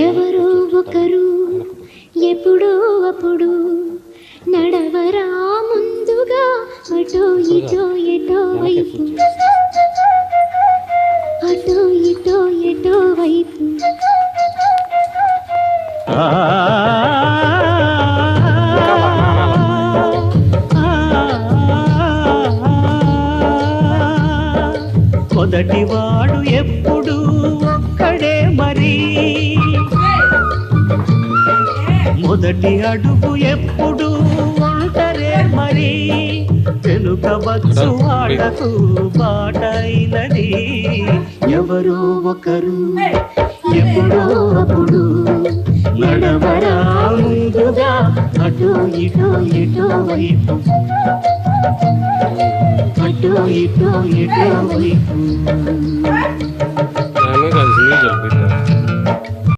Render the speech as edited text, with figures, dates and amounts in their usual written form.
ఎవరో ఒకరు ఎప్పుడో అప్పుడు నడవరా ముందుగా అటో ఇటో ఎటో వైపు అటో ఇటో ఎటో వైపు మొదటివాడు ఎప్పుడు ఒక్కడే మరి, మొదటి అడుగు ఎప్పుడు ఒంటరే మరి, వెనుకవచ్చు వాళ్లకు బాటైనది ఎవరో ఒకరు ఎప్పుడో అప్పుడు నడవరా ముందుగా అటో ఇటో ఎటో వైపు అటో ఇటో ఎటో వైపు.